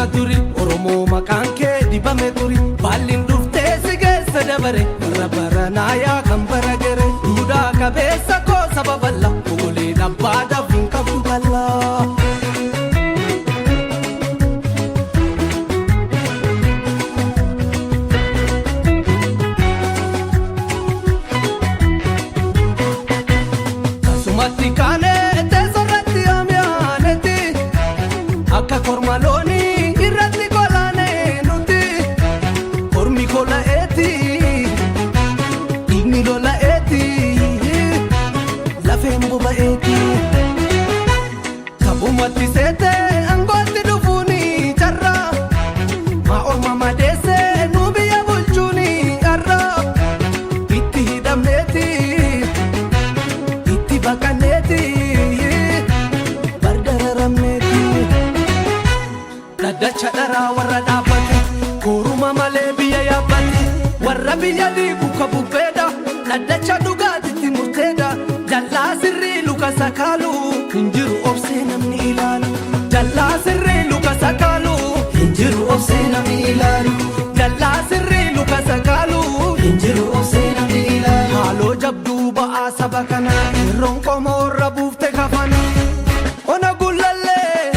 bara duri Oromoo maqaan kee dibame turi Baalliin dhuftee si geessa dabare Warra baranaa yaa kan bara gere Duudhaa qabeessa koo saba bal'aa Ogoleen abbaadhaaf hin qabdu bal'aa Kasumatti kaanee teessorratti amyaanetti Akka korma loonii irratti kolaanee nuti Kormi kola'eeti Dhiigni lola'eeti Lafeen boba'eeti Kabumatti seetee angootti dhufuuni carra Maa orma madeessee nu biyya bulchuuni arra Itti hidhamneeti Itti baqanneeti Bardararamneeti Daddacha dharaa warra dhaabbate Kooruma malee biyya yaabbate Warra biyya diigu kabubbeedha Daddacha dhugaatitti murteedha Jallaa sirrii luka sakaalu Hinjiru obsee namni ilaalu Jallaa sirrii luka sakaalu Hinjiru obsee namni ilaalu Jallaa sirrii luka sakaalu Hinjiru obsee namni ilaalu Haaloo jabduu ba'aa saba kana Irroon qomoorra buufte kafana Ona gullallee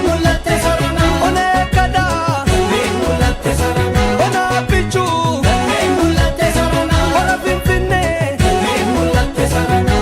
Gulatte sarana Ona eeggada Gulatte sarana Ona abbichuu Gulatte sarana Ona finfinnee Gulatte sarana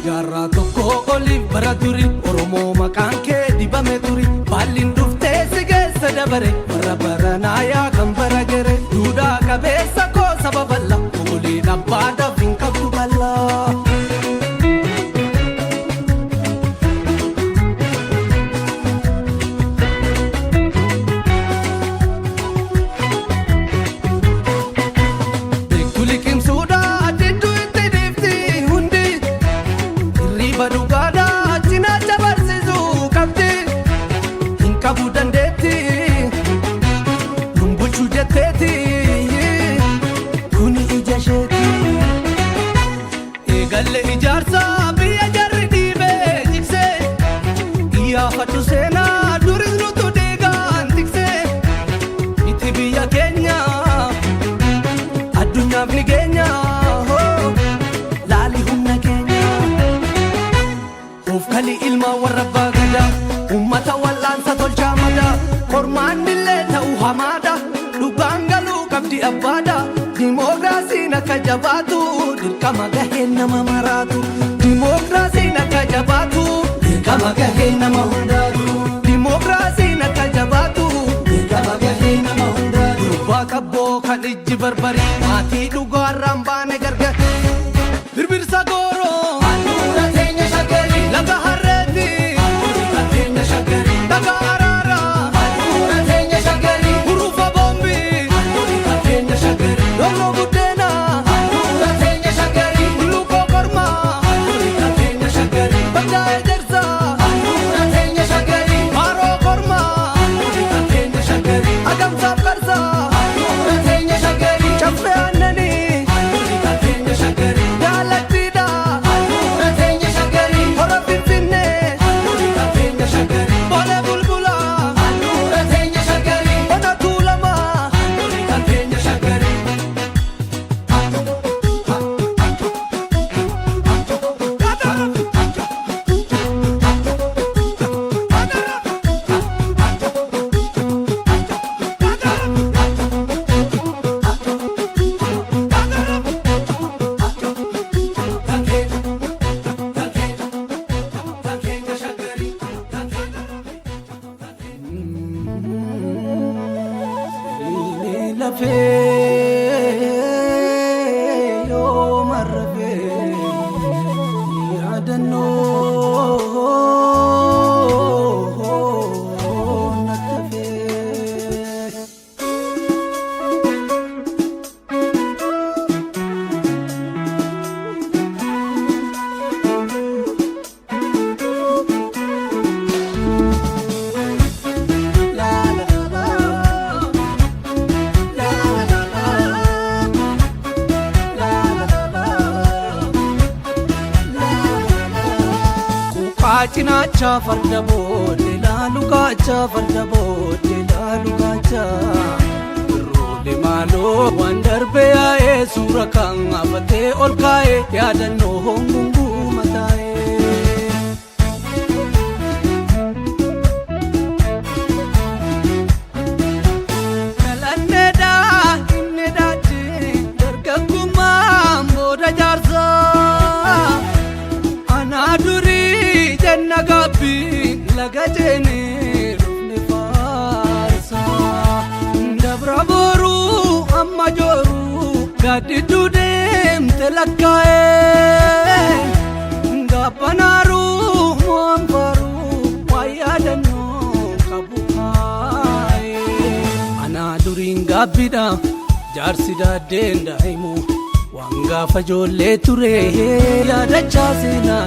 Jaarraa tokko oliif bara duri Oromoo maqaan kee dibame turi Baalliin dhuftee si geessa dabare Warra baranaa yaa kan bara gere Duudhaa qabeessa koo saba bal'aa Ogoleen abbaadhaaf hin qabdu bal'aa Beektu liqimsuudhaa didduu itti dhiifti hundi Hirriba dhugaadhaa cinaacha barsiisuu qabdi Hin qabu dandeetti Nun bulchuu jetteeti Kuni ija isheeti Eegalle ijaarsa biyya jarri dhiibee jiksee Iyyaafadhu seenaa duris nutu dhiigaan tiksee Itti biyya keenya Addunyaaf ni keenya Laali humna keenya Ufkali ilma warra baagada Ummata wal'aansa tolchaa mada Kormaan illee ta'u hamaadha Dhugaan galuu qabdi abbaadha Dimookiraasiin akka jabaatu Dirqama gaheen nama maraatu Dimookiraasiin akka jabaatu Dirqama gaheen nama hundaatu Dimookiraasiin akka jabaatu Dirqama gaheen nama hundaatu Durbaa qabboo kan ijji barbari Maatii dhugaarraan baane gargar Birbirsa gooroo Handhuura teenya shaggari Laga harreetti Handhuura teenya shaggari Laga araara Handhuura teenya shaggari Hurufa boombi Handhuura teenya shaggari Lollo buddeena Handhuura teenya shaggari Lukkoo korma Handhuura teenya shaggari Baddaa ejersa Handhuura teenya shaggari Haroo korma Handhuura teenya shaggari Agamsaaf qarsa Handhuura teenya shaggari Caffee aannanii Handhuura teenya shaggari Jaalattiidha cinaacha farda booddee laalu gaacha farda booddee laalu gaacha birroole maaloo waan darbe yaa'ee suura kan hafatee ol kaa'ee yaadannoo hongunguu mataa'ee. Nalanneedhaa inni daadhii dargaggummaan booda jaarsaa anaa durii jenna gaabbii laga jeenee rufne faarsaa dabra booruu amma jooruu gaaddidduu deemte lakkaa'ee gabbanaaruu mo'an faaruu waa yaadannoo qabu kaa'ee anaa duriin gaabbiidha jaarsi daaddeen daa'imu waan gaafa ijoollee ture yaadachaa seenaa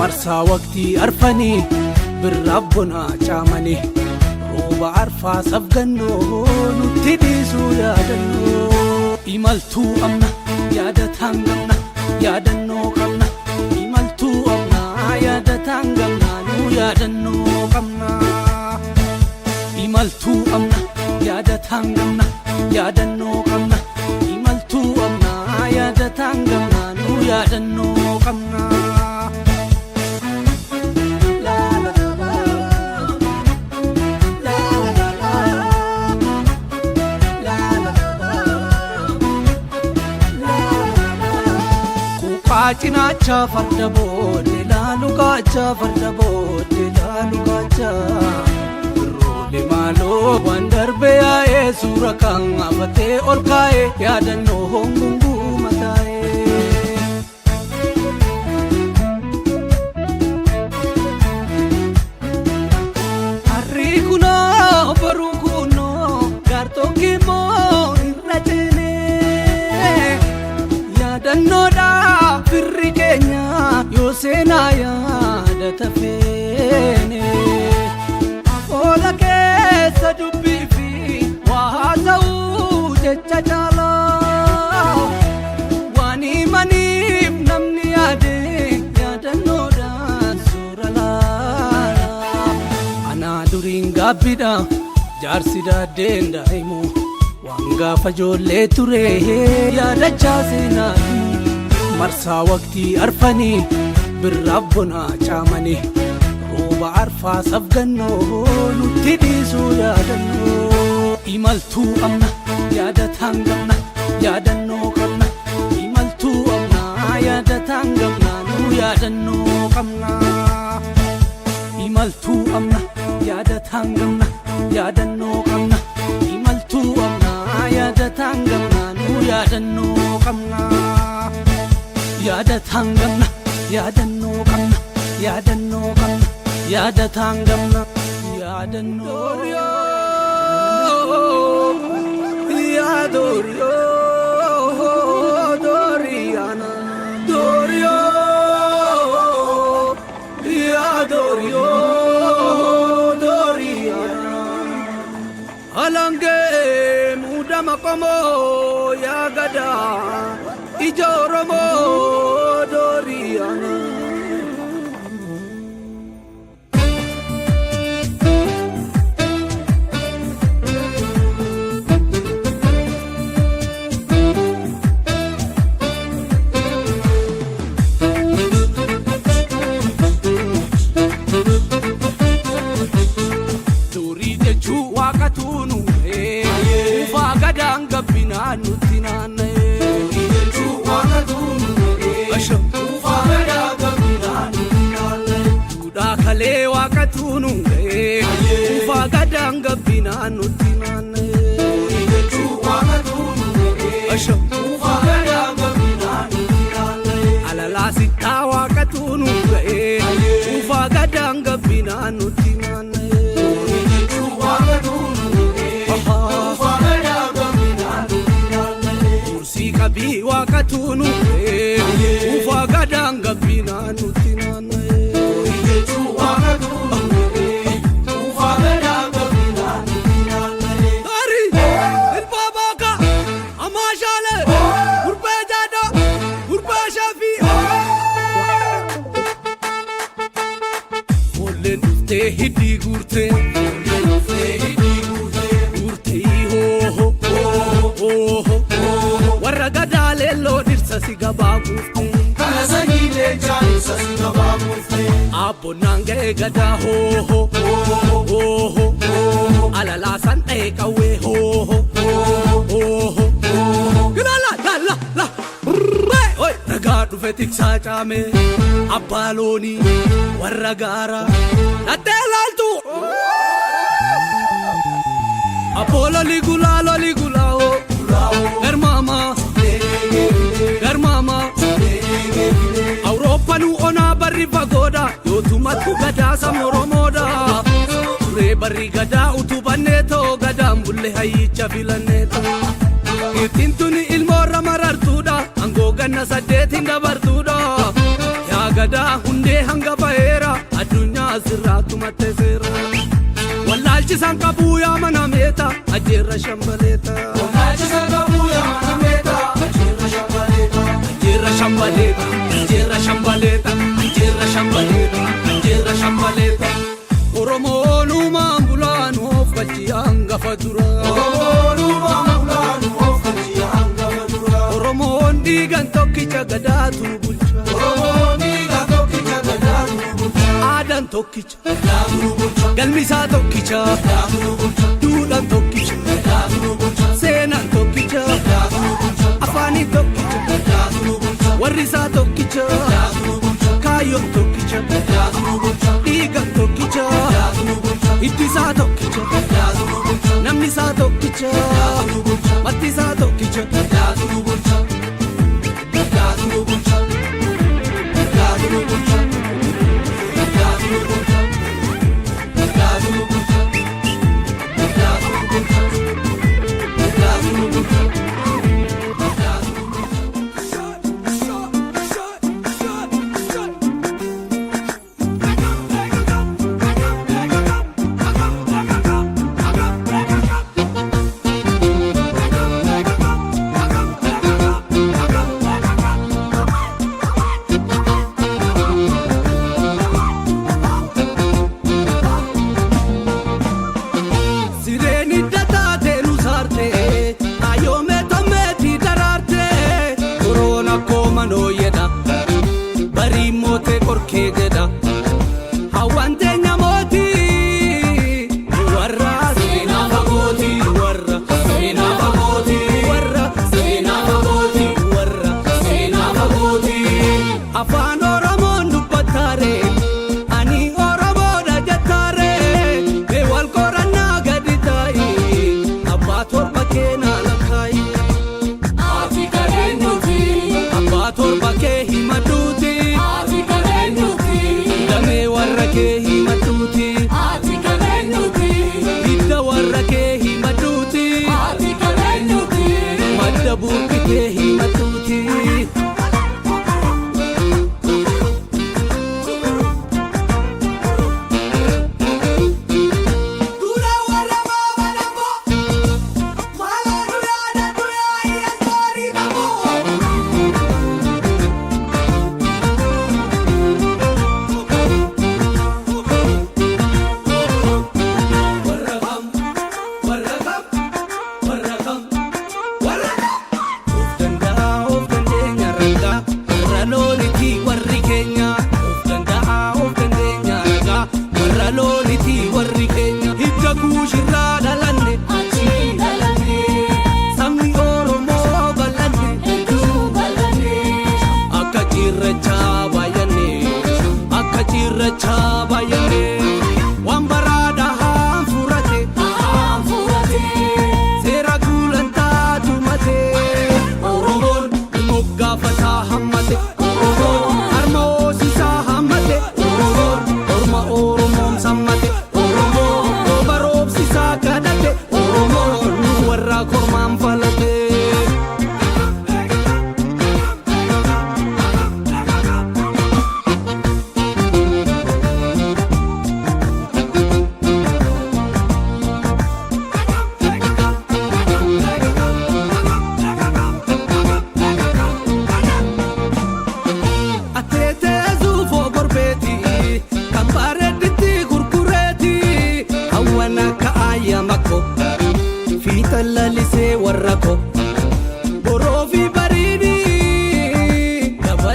marsaa waqtii arfanii birraaf bonaa caamanii rooba arfaa safgannoo nutti dhiisuu yaadannoo imaltuu amna yaadataan gamna yaadannoo qabna imaltuu amna yaadataan gamna nuu yaadannoo qabna imaltuu amna yaadataan gamna yaadannoo qabna imaltuu amna yaadataan gamna nuu yaadannoo qabna. Cinaacha farda booddee laalu gaacha farda booddee laalu gaacha birroole maaloo waan darbe yaa'ee suura kan hafatee ol kaa'ee yaadannoo hongunguu mataa'ee. Harrii kunoo baruu kunoo gaartoonkii moo irra ceenee yaadannoodhaa. Firri keenya yoo seenaa yaadata feene afoola keessa dubbii fi waa haasa'uu jecha caalaa waan himaniif namni yaade yaadannoodhaan suura laala anaa duriin gaabbiidha jaarsi daaddeen daa'imu waan gaafa ijoollee ture yaadachaa seenaa marsaa waqtii arfanii birraaf bonaa caamanii rooba arfaa safgannoo nutti dhiisuu yaadannoo imaltuu amna yaadataan gamna yaadannoo qabna imaltuu amna yaadataan gamna nuu yaadannoo qabna imaltuu amna yaadataan gamna yaadannoo qabna imaltuu amna yaadataan gamna nuu yaadannoo qabna. Yaadataan gamna yaadannoo qabna yaadannoo qabna yaadataan gamna yaadannoo yaadoriyoo doriyaana doriyoo yaadoriyoo doriyaana alangee muudama qomoo yaagadaa. Ija Oromoo Doriyaana. Durii jechuu waaqa tuunu ufaa gadaan gabbinaa nutti naanna'e. Kalee waaqa tuunu ufaa gadaan gabbinaa nutti naanna'e. Ufaa gadaan gabbinaa nutti naanna'e. Alalaa sittaa waaqa tuunu ufaa gadaan gabbinaa nutti naanna'e. Mursii qabii waaqa tuunu ufaa gadaan gabbinaa nutti naanna'e. Gurtee hidhii gurtee gurtee hooho warra gadaa leelloo dhirsa si gabaa guuftee kana sanyii leencaa dhirsa si gabaa guuftee abbonnaan ga'ee gadaa hooho alalaasan dha'ee qawwee hooho gilala la oi ragaa dhufe tiksaa caamee abbaa loonii warra gaaraa dhattee laaltu Apollo ligula oh Garmama Europa nu ona barri pagoda yotumatu gada samoromoda re barri gada utubaneto gada mbulle hayicha filaneto itintuni ilmora marartuda ango ganna sadetin dabartuda ya gada hunde hanga baera adunya ziratu matesera Wallalchi sankabu ya manameta ajira shambaleta Wallalchi sankabu ya manameta ajira shambaleta ajira shambaleta ajira shambaleta ajira shambaleta ajira shambaleta Oromo nu mambulanu ofkachi anga fatura Oromo nu mambulanu ofkachi anga fatura Oromo ndigan tokkicha gadatu bulcha Oromo ndigan tokkicha gadatu bulcha Adan tokkicha gadatu bulcha Galmisa tokkicha duudhaan tokkicha seenaan tokkicha afaanii tokkicha warrisaa tokkicha kaayyoon tokkicha dhiigaan tokkicha hiddisaa tokkicha namnisaa tokkicha mattisaa tokkicha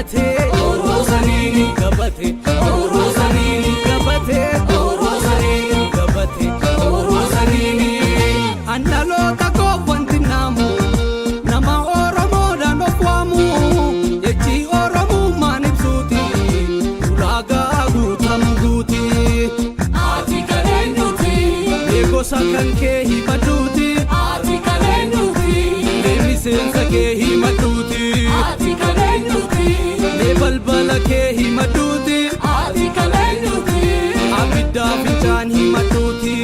gabate Orosanini gabate Orosanini gabate Orosanini gabate Orosanini Andalota ko wanti namu nama Oromoo dan ofwamu yechi Oromoo manibsuti ulaga gutam guti ati kalenuti gosa kan ke himaduti ati kalenuti misensa ke himaduti ati kalenuti balbala ke himaduti ati kalenuti abidda finchan himaduti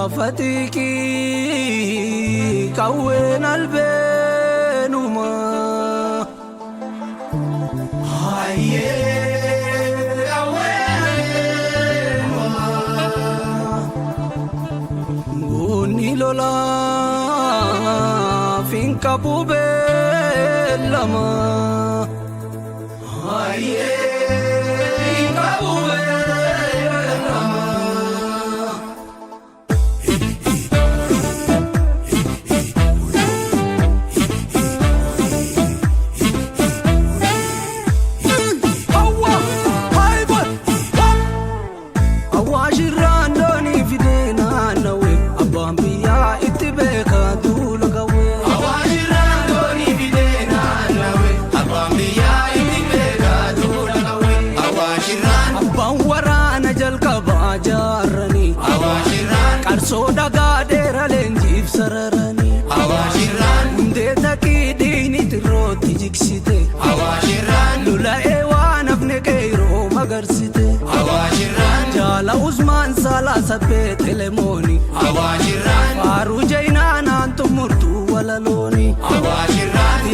Gafatiki kawen albenuma haye kawen guni lola finka bubelama haye finka bubelama Soda gadera lenjif sararani awashiran ndeta kidini tiroti jiksite awashiran lula ewan afne keiro magarsite awashiran jala usman sala sabe telemoni awashiran faru jaina nan tumurtu walaloni awashiran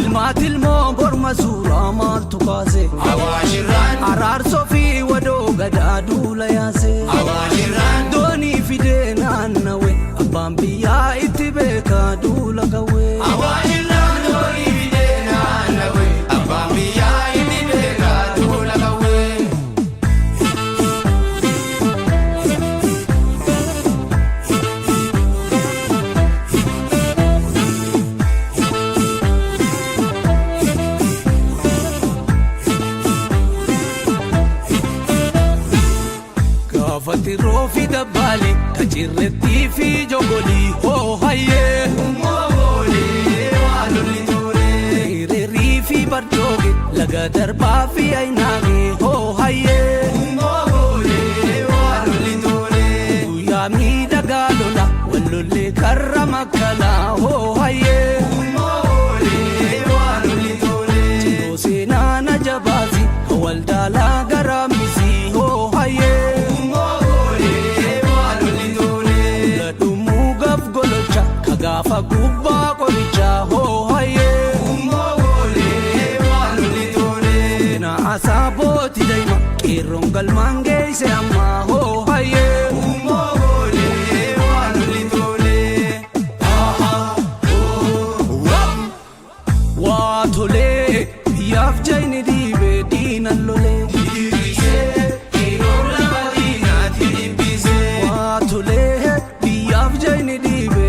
tilmo borma sura mal tukase awashiran arar sofi wado gadadu layase awashiran doni fidena nawe abambiya itibeka dula gawe awashiran doni fidena nawe abambiya itibeka dula gawe Gafati rofi dabali kachirretti fi jogoli ho haye umogoli waluli tore reri fi barjoge laga darba fi ainage ho haye umogoli waluli tore yami dagalola walule karramakala ho haye umogoli waluli tore sina najabazi waldala garamisi ho haye gafa gubba qoricha ho haye umogole waluli tore na asaboti daima kirongal mange se amma ho haye umogole waluli tore wa thole yaf jaini dibe dinallole dirise kirola madina tilibise wa thole yaf jaini dibe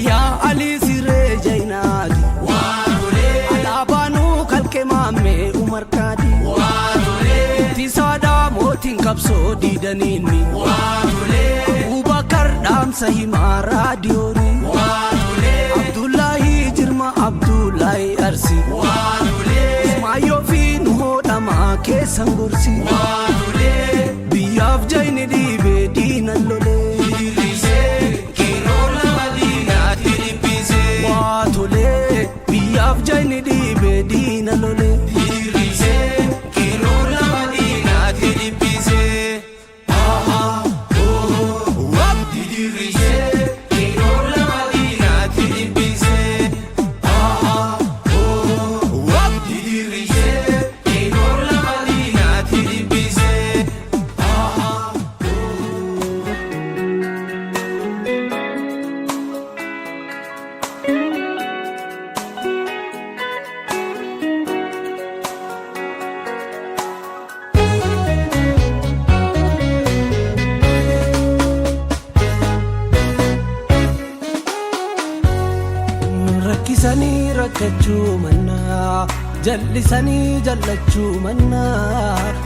ya ali sire jainadi waadule alabanu kalke mamme umar kadi waadule tisada motin kapso didanini waadule abubakar dam sahima radioni waadule abdullahi jirma abdullahi arsi waadule ismayo fin hodama ke sangursi waadule biyaf jaini dibe dinallole biyaf jaini dibe dina lole dirise kirola madina tilibise wap dirise kirola madina tilibise wap dirise kirola madina tilibise Rakkisani rakkachu manna jallisani jallachu manna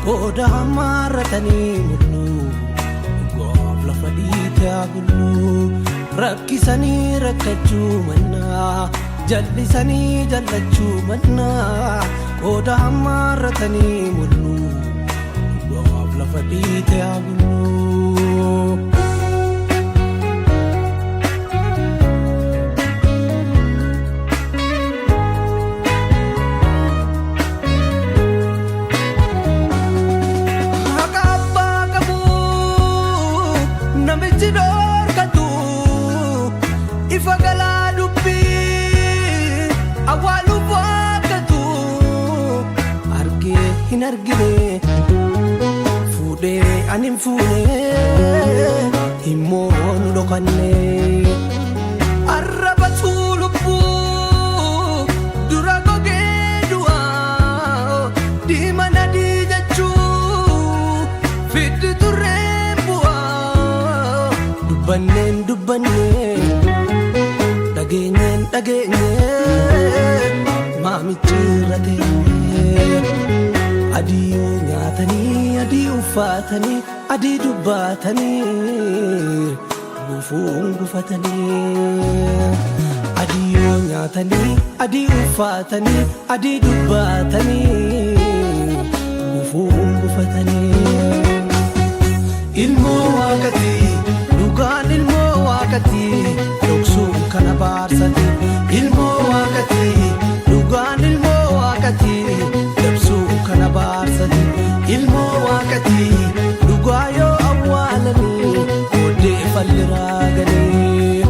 koda hamaratani mullu goof lafa dhiite agullu rakkisani rakkachu manna jallisani jallachu manna koda hamaratani mullu goof lafa dhiite agullu hin argine fuudhee ani hin fuune immoo nu dhokanne arrabatu lubbuu dura gogee du'aa diima nadii jechuu fiddi turreen bu'aa dubbanneen dubbanneen dhageenyeen dhageenyeen maamichi irratee adii nyaatanii adii uffatanii adii dubbatanii gufuun gufatanii adii nyaatanii adii uffatanii adii dubbatanii gufuun gufatanii ilmoo waaqatii dhugaan ilmoo waaqatii dhoksuun kana baarsati ilmoo waaqatii dhugaan ilmoo waaqatii dabsuun kana baarsati ilmoo waaqatii dhugaa yoo awwaalanii booddee falliraa galee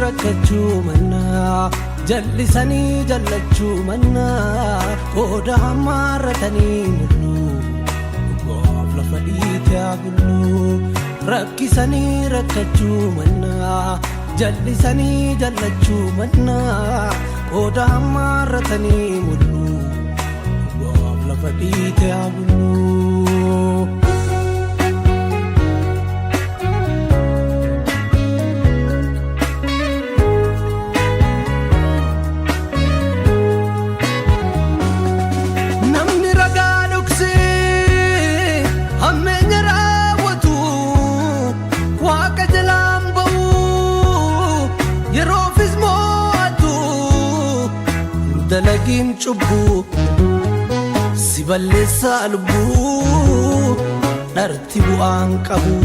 rakkachuu mannaa jallisanii jallachuu mannaa qooda hammaarratanii mul'uu dhugaaf lafa dhiitee bulluu rakkisanii rakkachuu mannaa jallisanii jallachuu mannaa qooda hammaarratanii mul'uu dhugaaf lafa dhiitee bulluu dalagin cubbuu si balleessaa lubbuu dharti bu'aan qabu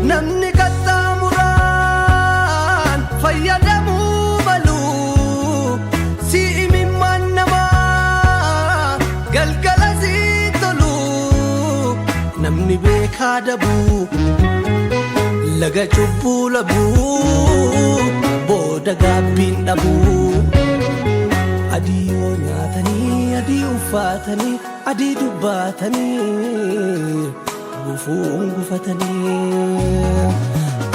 namni qaxxaamuraan fayyadamuu malu si imimmaan namaa galgala si tolu namni beekaa dabuu laga cubbuu labuu booda gaabbiin dhabuu adii nyaatanii adii uffatanii adii dubbatanii gufuun gufatanii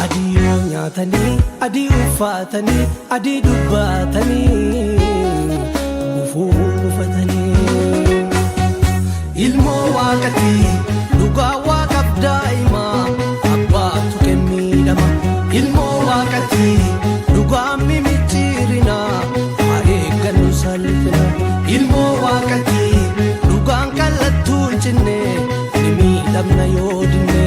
adii nyaatanii adii uffatanii adii dubbatanii gufuun gufatanii ilmoo waaqatii dhugaa waaqaaf daa'imaa abbaatu kenniidhama ilmoo waaqatii dhugaa mimicciirinaa ilmoo waaqatii dhugaan kallattuun cinne ni miidhamna yoo dinne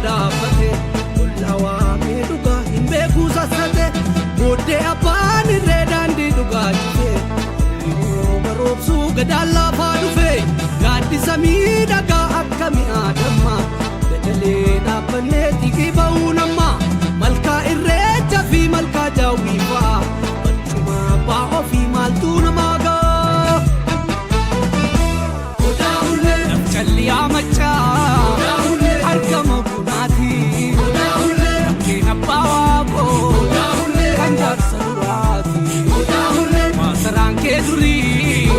dhaabate Ollawaa miidhugaa hin beekuu sassate Booddee abbaan irree daandii dhugaa jite Baroobsuu gadaan laafaa dhufe Gaaddisa miidhagaa akka mi'a damma Dadalee dhaabbannee xiqqii ba'uu namma Malkaa irreecha fi malkaa jaawwiifaa Barcuma abbaa ofii maaltuu namaa gaa Odaa hullee Namcalliyaa machaa Argama bunaatii Bakkeen abbaa waaqoo Kan jaarsa duraatii Maasaraan kee durii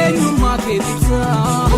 eenyummaa kee tibsaa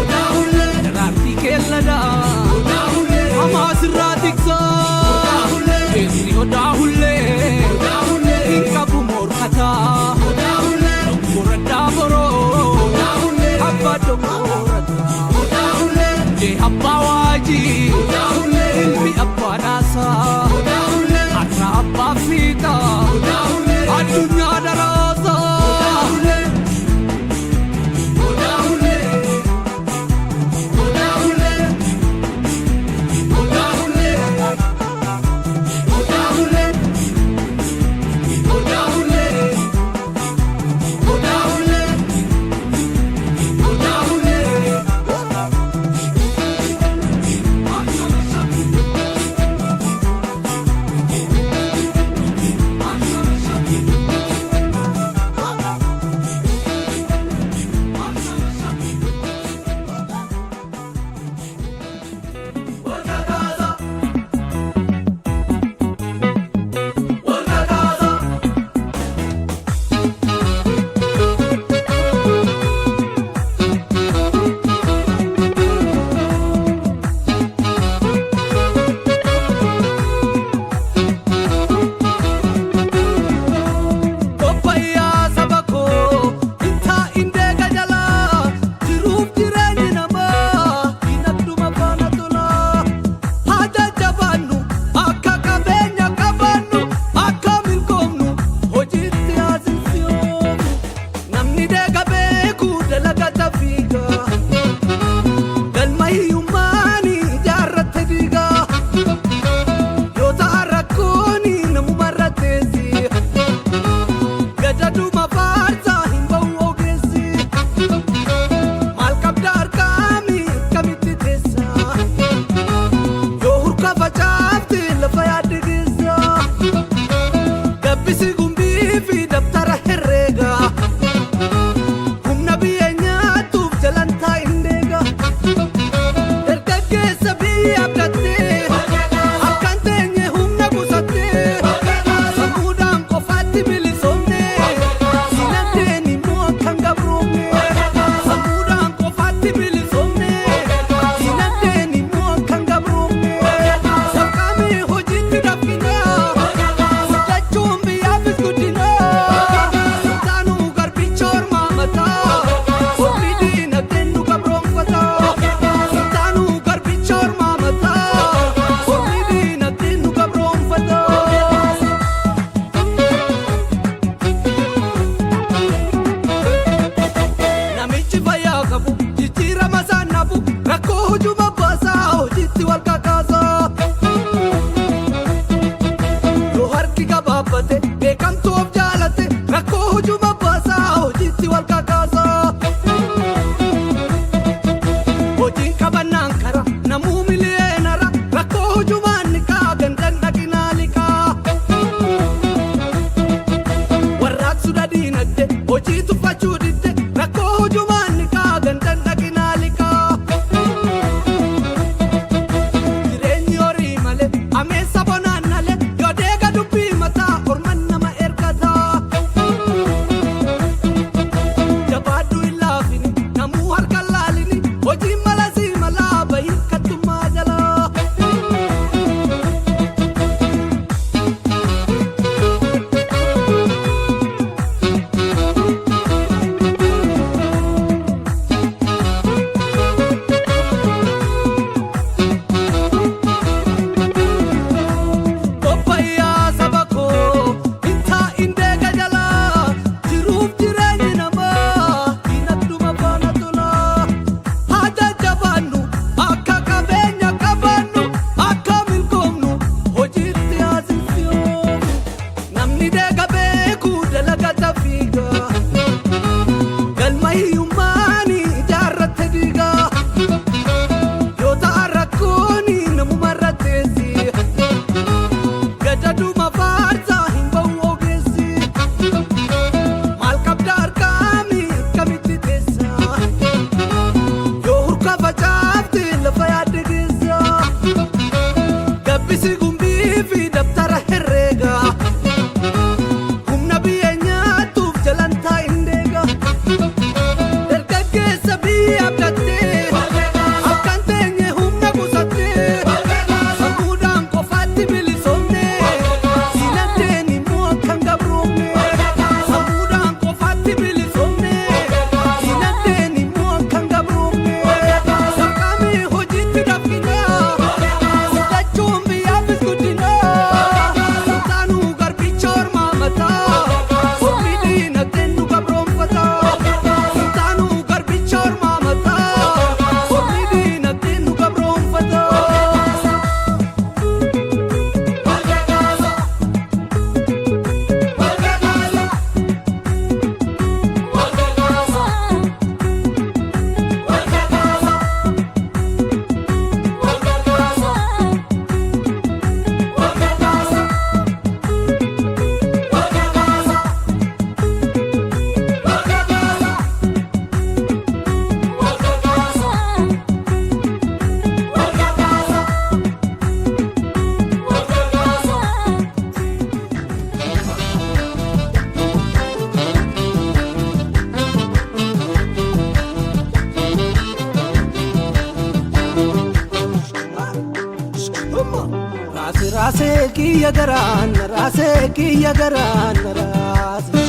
Rase rase kiyya garan, rase kiyya garan, rase.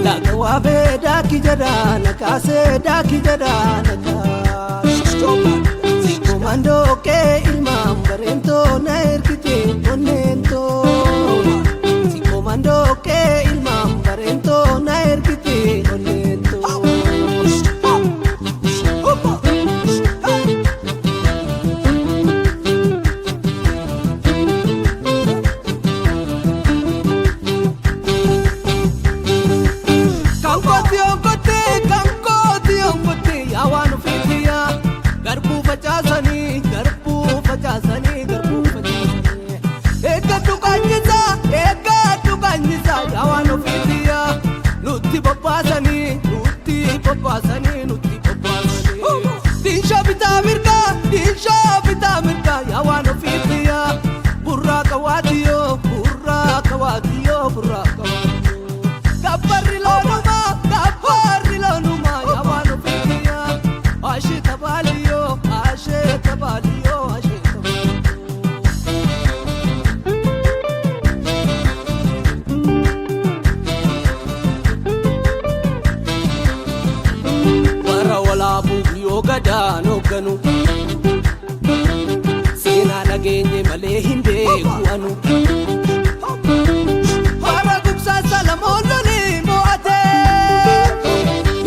Laga wabe daki jadana, kase daki jadana, kase. Si komando ke ilmam barento na erkite monento. Si komando ke ilmam barento na erkite monento. Sina nageenye malee hin beeku'anu. Warra gubsaa Salamoonni mo'ate.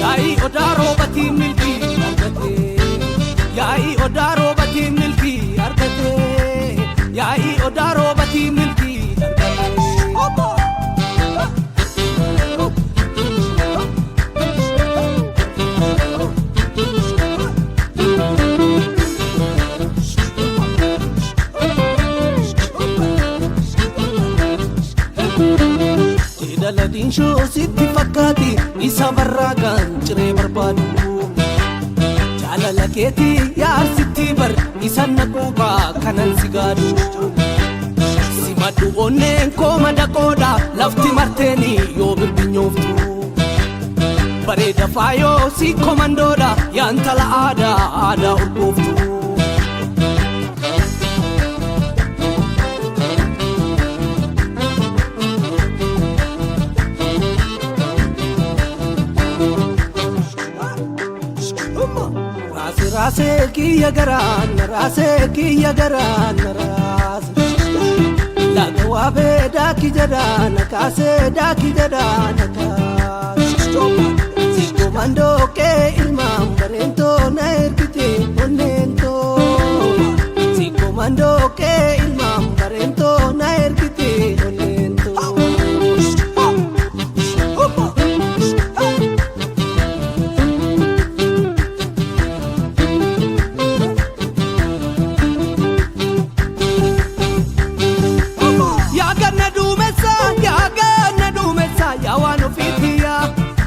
Yaa'ii odaa roobatiin milkii argate. Yaa'ii odaa roobatiin milkii argate. Yaa'ii odaa roobatiin milkii argate. Daladin shoo sitti fakkaati isa barraagaan ciree barbaadu. Jaalala keetii yaarsitti bar isa naquubaa kanan si gaadu. Si maddu onneen koo madaqoodha lafti marteeni yoo birbinyooftu. Bareeda faayoo si komandoodha yaantala aadaa urgooftu. Rase kiyya garan, rase kiyya garan, rase. Laga wabe daki jadana, kase daki jadana, kase. Si komando ke ilmam barento na erkite monento. Si komando ke ilmam barento na erkite monento.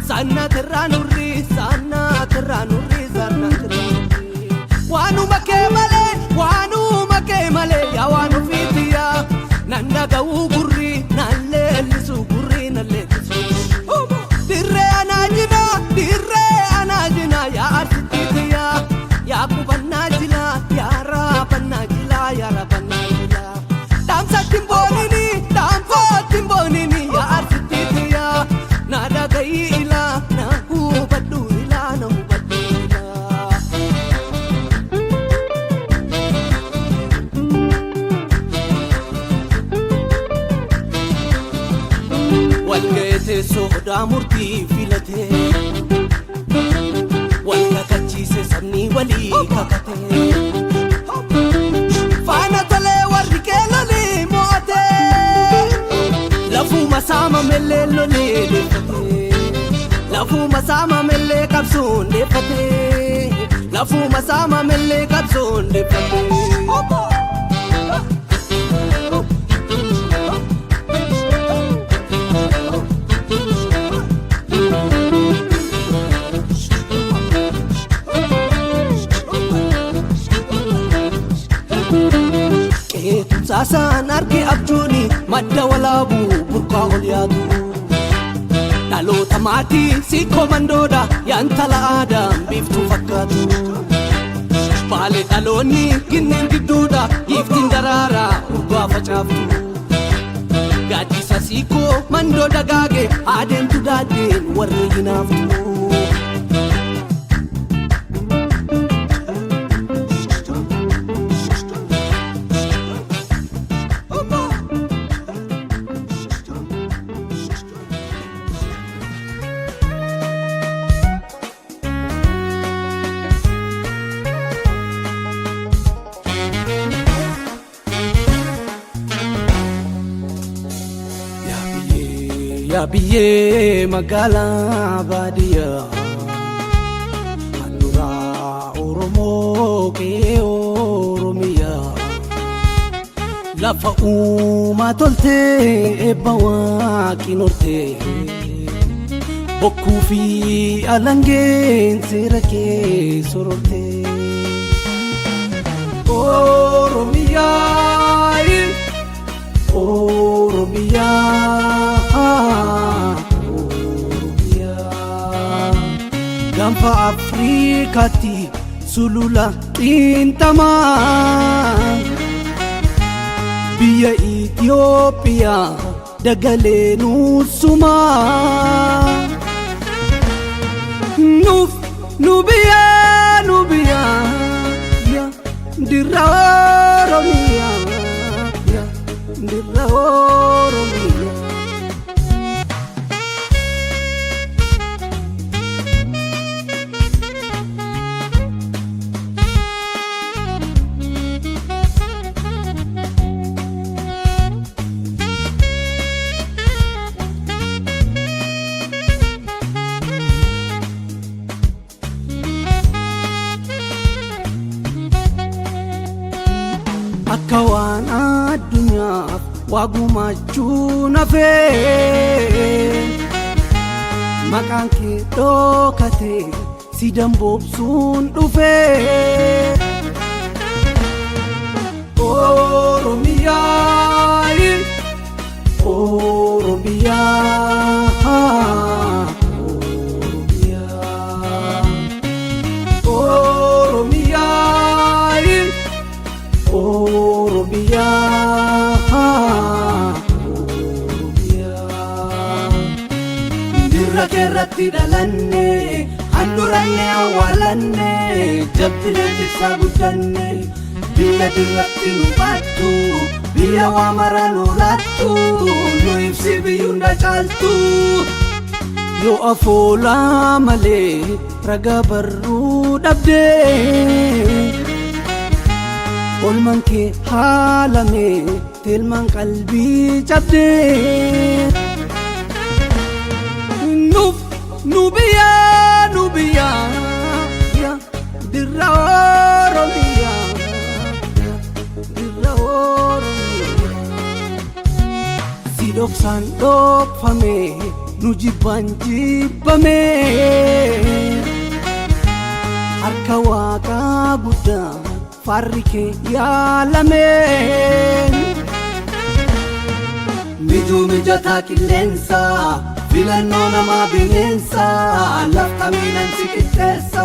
Sana terranurri, sana terranurri. Wanu makemale, ya wanu fitiya. Nanda gau gurri, nalle lisu gurri, nalle lisu. Dirre anajina, ya artitiya. Ya kubanajila, ya rabanajila, ya rabanajila. Damsa timbonini, ya artitiya. Nada gai ila, na hubadu ila, na hubadu ila. Walgayete soda murti filate. Walkakachise sabni wali kakate. Fana tale warri kelali moate. Lafu masama melelo lefate. Lafu masama mele kapsun lefate. Lafu masama mele kapsun lefate. Saasan arge abjuuni madda walaabu burqaa ol yaadu. Dhaloota maatii si komandoodha yaantala aadaan biiftuu fakkaatu. baale dhaloonni ginneen gidduudha giiftiin daraaraa gurbaa facaaftu gaaddisa siikoo mandoo dagaage aadeentu daaddeen warri hinaaftu Biye magala badia Handura Oromoo ke Oromia Lafa tolte ebawa kinorte Bokku fi alangen sirake sororte Oromia Oromia Gampa Afrikati sulula intama Biya Ethiopia dagale nusuma Nubia ya dirra Oromia ya dirra Oromia Kawan adunya wagumachuna fe Makan kita kate sidam bobsun dufe Oromia Oromia Oromia Dirra kerratti dhalanne handhuranne awwaalanne jabdine tissa guddanne biyya dirratti nu baattu biyya waa mara nu laattu nu ibsi biyyuunda caaltu yoo afoolaa malee ragaa barruu dhabdee Olman ke halame tilman qalbi cabde Nubia ya dirra Oromia dirra Oromia Sidoksan dokfame nujiban jibame Harka waaqa guddaa Farrike yaalamen Mitu mijata killensa Filannoo namaa bineensa Lafta miinan si qixxeessa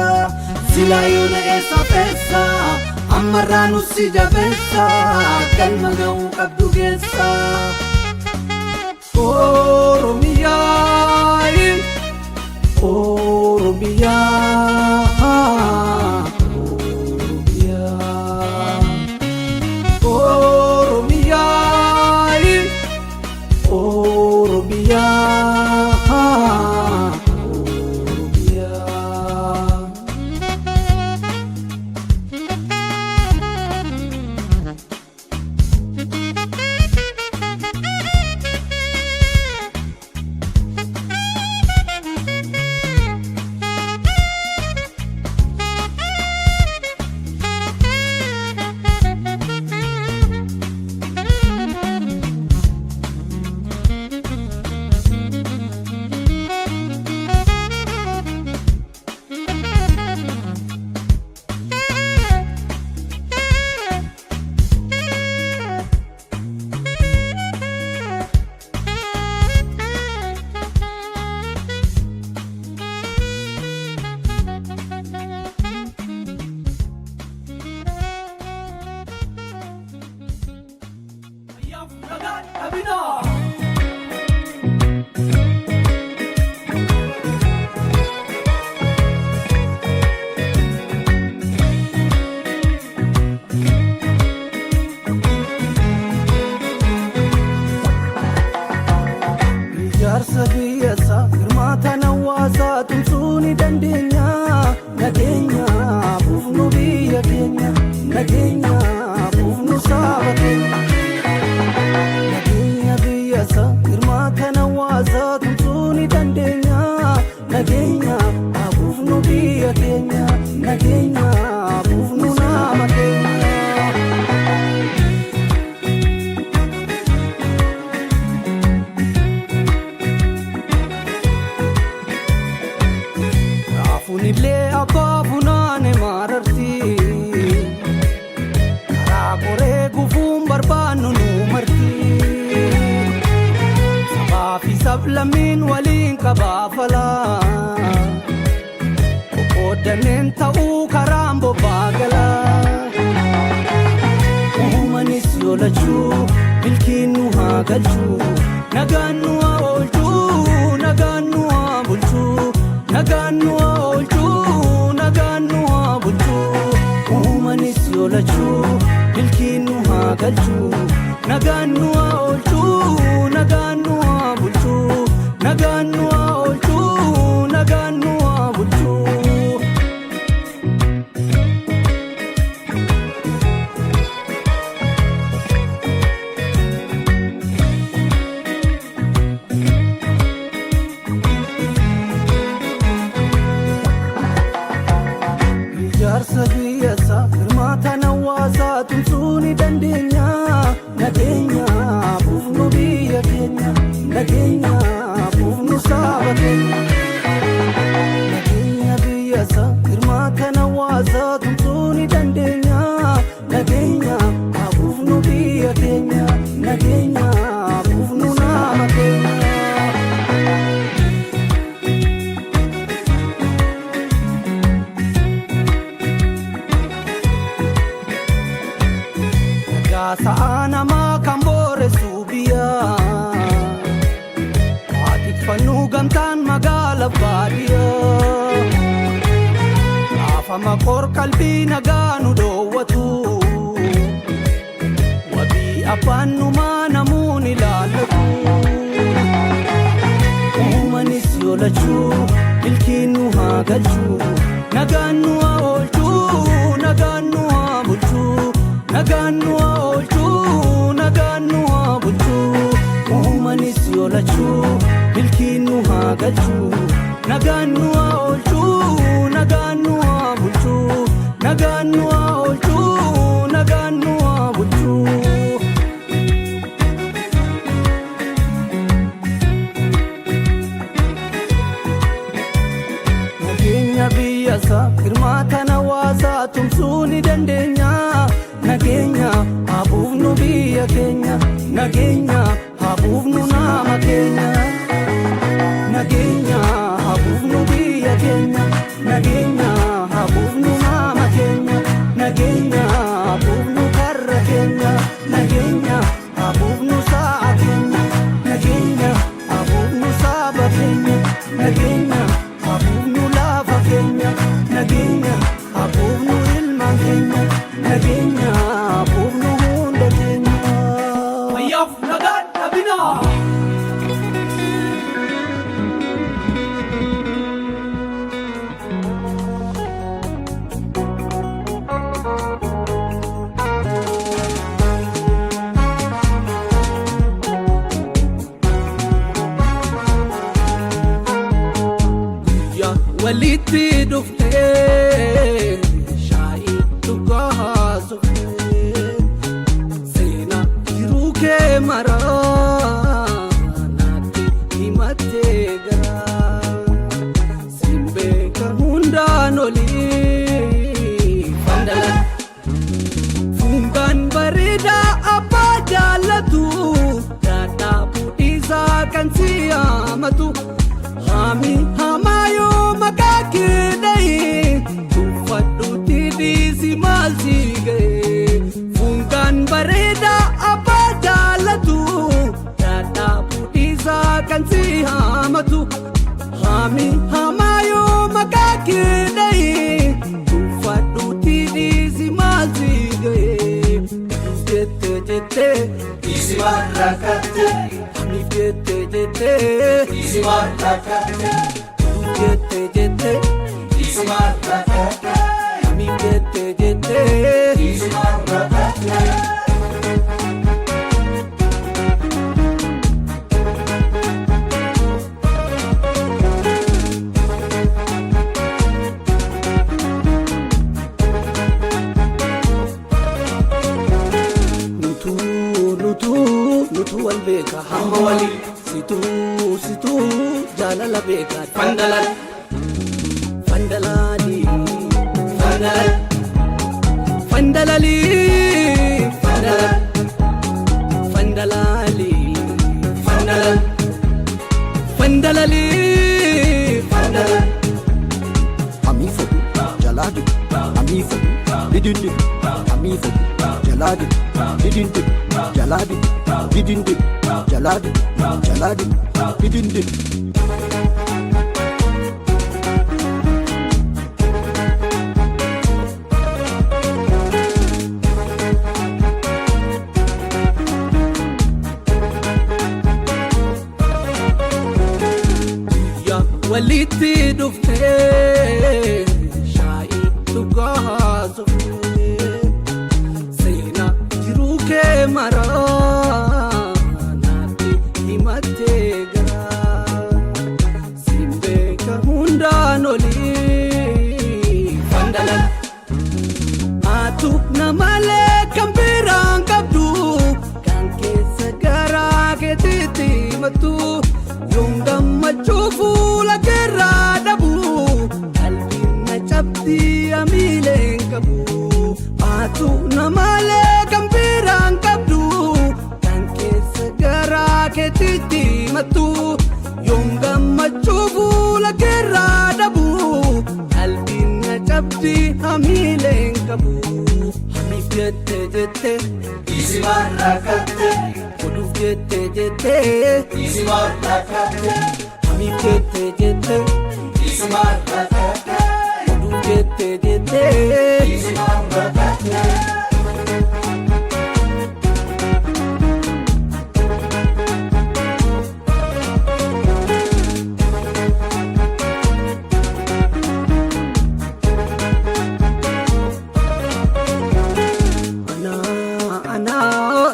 Silaa yoona eessa feessa Ammarraa nussi jabeessa Galma ga'uu qabdu geessa Oromiyaa Oromiyaa Lamin waliin kabaafala Kokooddaneen ta'uu karaan bobbaagala Uumanis yoolachuu milkiin nu haa galchuu Nagaan nu haa oolchuu nagaan nu haa bulchuu Nagaan nu haa oolchuu nagaan nu haa bulchuu Uumanis yoolachuu milkiin nu haa galchuu Nagaan nu haa oolchuu nagaan nu haa bulchuu Nagaan nu haa oolchuu nagaan nu haa bulchuu Ijaarsa biyyasaa hirmaatan hawaasaa tumsuu ni dandeenya Nageenya buufnu biyya keenya Nageenya buufnu saba keenya Nageenya biyyasaa hirmaatan hawaasaa tumsuu ni dandeenya Nageenya buufnu biyya keenya Nageenya buufnu nama keenya Sa'aa namaa kan booressu biyyaa Atiifannuu gamtaan magaala baadiyyaa Laafama kor qalbii nagaa nu dhoowwatu Wabii abbaan numaa namuun ilaallatu Uumanis yoolachuu milkiin nu haa galchuu Nagaan nu haa oolchuu nagaan nu haa bulchuu Nagaan nu haa oolchuu nagaan nu haa bulchuu Uumanis yoolachuu milkiin nu haa galchuu Nagaan nu haa oolchuu nagaan nu haa bulchuu Nagaan nu haa oolchuu nagaan nu haa bulchuu Nageenya biyyasaa hirmaatan hawaasaa tumsuu ni dandeenya Nageenya habuufnu biyya keenya Nageenya habuufnu nama keenya Nageenya habuufnu biyya keenya Nageenya habuufnu nama keenya Nageenya habuufnu karra keenya Nageenya habuufnu sa'a keenya Nageenya habuufnu saba keenya Nageenya habuufnu lafa keenya Nageenya habuufnu ilmaan keenya Nageenya habuufnu hunda keenya Wayyaaf nagaan dhabinaa walitti dhuftee shaayii dhugaa haasofnee seenaa jiruu kee maraa naatti himattee garaa simbee kan hundaan olii fandalan fungaan bareedaa abbaa jaallatu daadhaa budhiisaa kan si haamatu Hami hamayo makakidai Tufadu tidisi malsige Fungan bareda apa jalatu jette Isi marrakate Amif jette Isi marrakate jette Isi marrakate Amif jette Isi marrakate Nutu wal beka Hamba Waliin situ jalala beka Fandalal Fandalali Fandalal Fandalali Fandalal Fandalali Fandalal Fandalali Fandalal Amifu jaladu Amifu bidindi Amifu jaladu bidindi jaladu bidindi jaladu bidindi ya waliti dufte shai tugazo sena jiruke mara Isi marrakate Koduf jette Isi marrakate Amif jette Isi marrakate Koduf jette Isi marrakate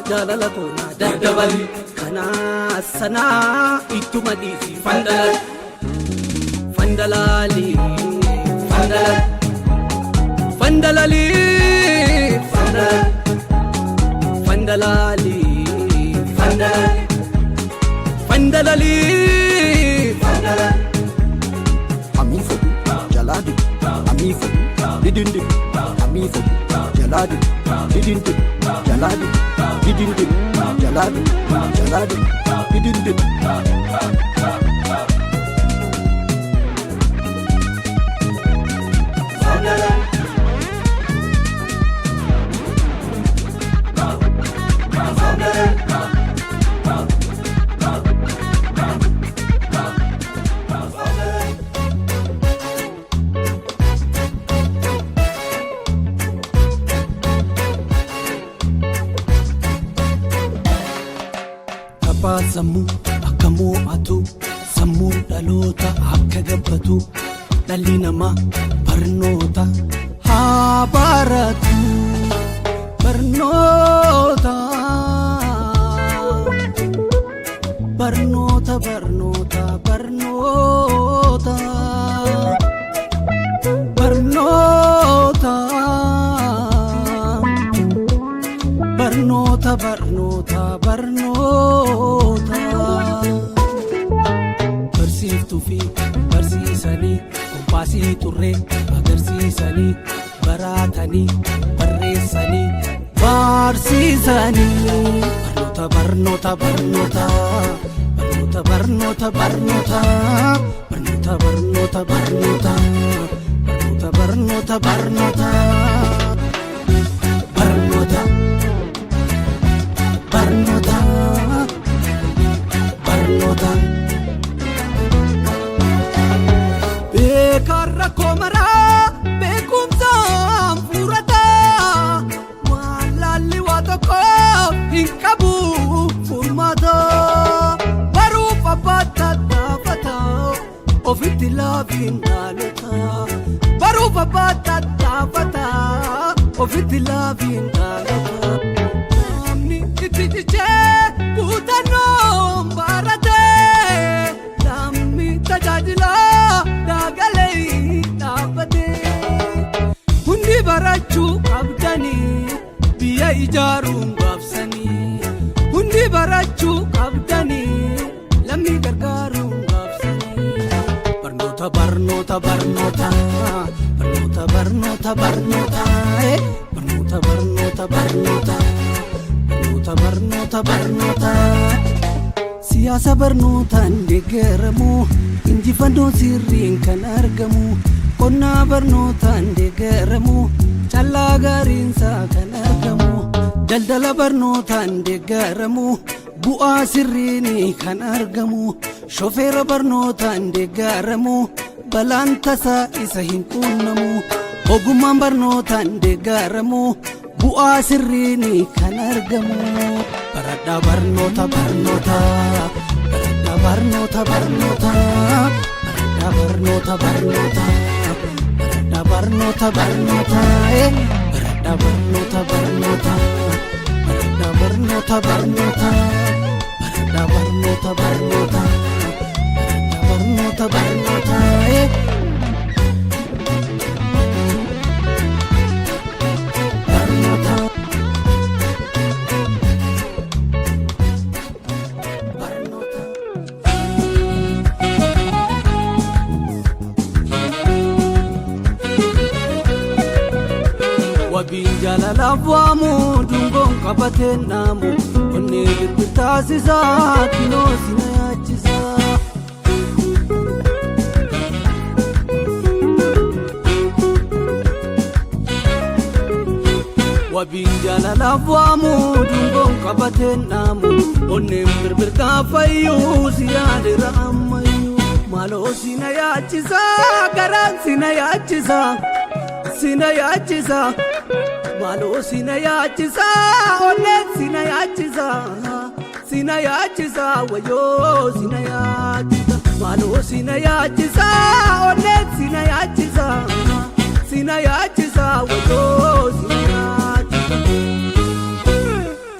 Jalalatona Dadabali kana sana ituma disi Fandalal Fandalali Fandalal Fandalali Fandalal Fandalali Fandalal Fandalali Fandalal Amifu jaladu Amifu bidindi Amifu jaladu bidindi jaladu bidindi jaladu bidindi Fandalal Fandalal Sammuu akka mo'atu sammuu dhaloota akka gabbatu dhalli namaa barnoota haa baratu barnoota barnoota barnoota barnoota barnoota barnoota barnoota barnoota barsiiftuu fi barsiisanii kompaasii turree agarsiisanii baratanii barreessanii barsiisanii barnoota barnoota barnoota barnoota barnoota barnoota barnoota barnoota barnoota barnoota barnoota barnoota barnoota barnoota beekarra komaraa beekumsaan furataa waan laalli waa tokko ofitti laafiin dhaalota baruuf abbaa tattaafata ofitti laafiin dhaalota namni itti cichee kuutannoon baratee namni tajaajila daagalee dhaabbatee hundi barachuu qabdanii biyya ijaaruun gaafsanii hundi barachuu qabdanii lammii gargaaruun gaafsanii barnoota barnoota barnoota barnoota barnoota barnoota barnoota barnoota barnoota barnoota barnoota barnoota siyaasa barnootaan deeggaramu injifannoo sirriin kan argamu qonnaa barnootaan deeggaramu callaa gaariinsaa kan argamu daldala barnootaan deeggaramu bu'aa sirriin kan argamu shofeera barnootaan deeggaramu balaan tasaa isa hin quunnamu ogummaan barnootaan deeggaramu bu'aa sirriin kan argamu baradhaa barnoota barnoota baradhaa barnoota barnoota baradhaa barnoota barnoota baradhaa barnoota barnoota baradhaa barnoota barnoota baradhaa barnoota barnoota baradhaa barnoota barnoota baradhaa barnoota barnoota Jalalaaf waamu dungoon qabatee naamu onnee birbirtaasisaa kinoo sina yaachisaa wabiin jalalaaf waamu dungoon qabatee naamu onnee birbirtaa fayyuu si yaadira ammayyuu maaloo sina yaachisaa garaan sina yaachisaa sina yaachisaa Malo sina yachisa, ole sina yachisa, sina yachisa, wayo sina yachisa. Malo sina yachisa, ole sina yachisa, sina yachisa, wayo sina yachisa.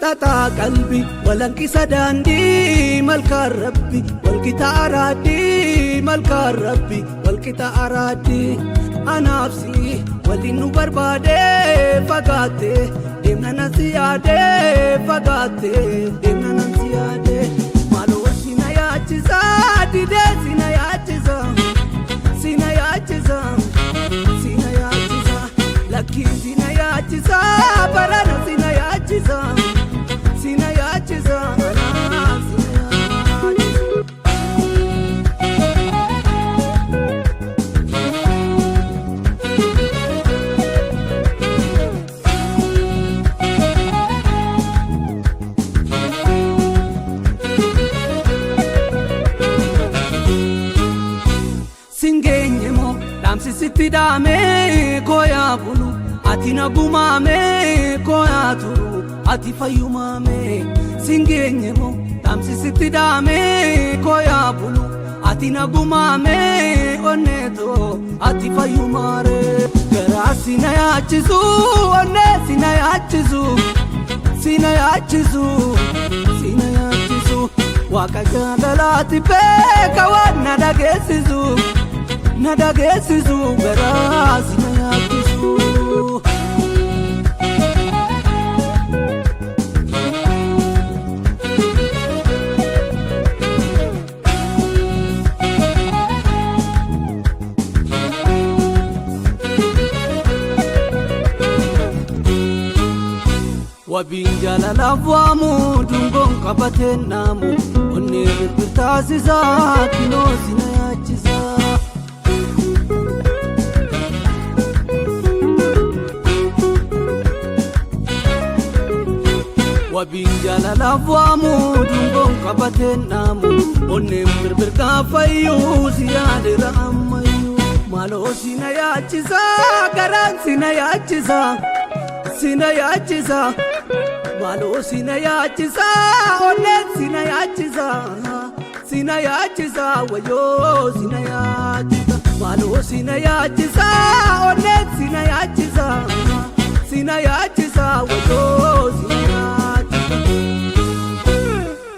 Tata kalbi walankisa dandi malka rabbi walkita aradi malka rabbi walkita aradi anafsi Waliin nu barbaade fagaate deemna nan si yaade fagaate deemna nan si yaade maaloo sina yaachisa didee sina yaachisa sina yaachisa sina yaachisa lakkii sina yaachisa barana sina yaachisa sina yaachisa Siti dame koya bulu ati nagumame koya turu ati fayumame singenye mo tamsi siti dame koya bulu ati nagumame oneto ati fayumare gara sina yachisu one sina yachisu sina yachisu sina yachisu waka jandalati pe kawana dagesisu Nadagesisu gara sina yachisu Wabiin jalalaaf waamu dungoon qabatee naamu onnee birbirtaasisaa kinoo sina yaachisaa Wabiin jalalaaf waamu dungoon qabatee naamu onnee birbirtaa fayyuu si yaadira ammayyuu maaloo sina yaachisaa garaan sina yaachisaa sina yaachisaa Malo sina yachisa, ole sina yachisa, sina yaachisa wayoo sina yaachisa maaloo sina yaachisa onneet sina yaachisa wayoo sina yaachisa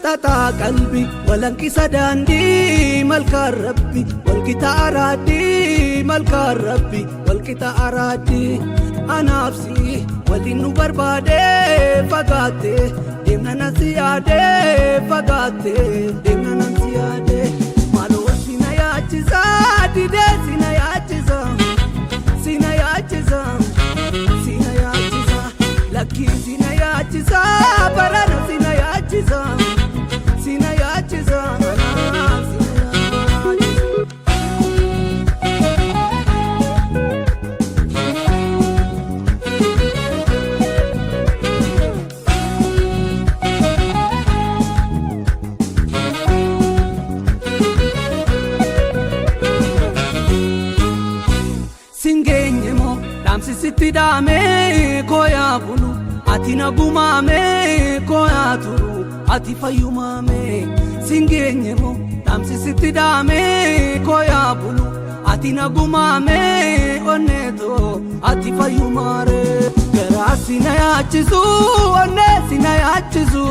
tataa qalbii walankisa daandii malkaan rabbi walqita araadii malkaan rabbi walqita araadii anaafsi waliin nu barbaadee fagaattee deemna nan si yaadee fagaattee deemna nan si yaadee maaloo sina yaachisa didee sina yaachisa lakkii sina yaachisa barana sina yaachisa sina yaachisa anaaf sina yaachisa. Singeenyemo dhaamsisitti dhaamee kooyaa bulu ati nagumaamee kooyaa turu ati fayyumaamee singeenyemo dhaamsisitti dhaamee kooyaa bulu ati nagumaamee onneetoo ati fayyumaaree garaa sina yaachisu onnee sina yaachisu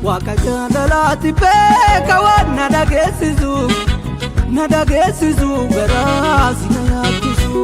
waaqa jaalalaati beeka waan na dhageessisu garaa sina yaachisu.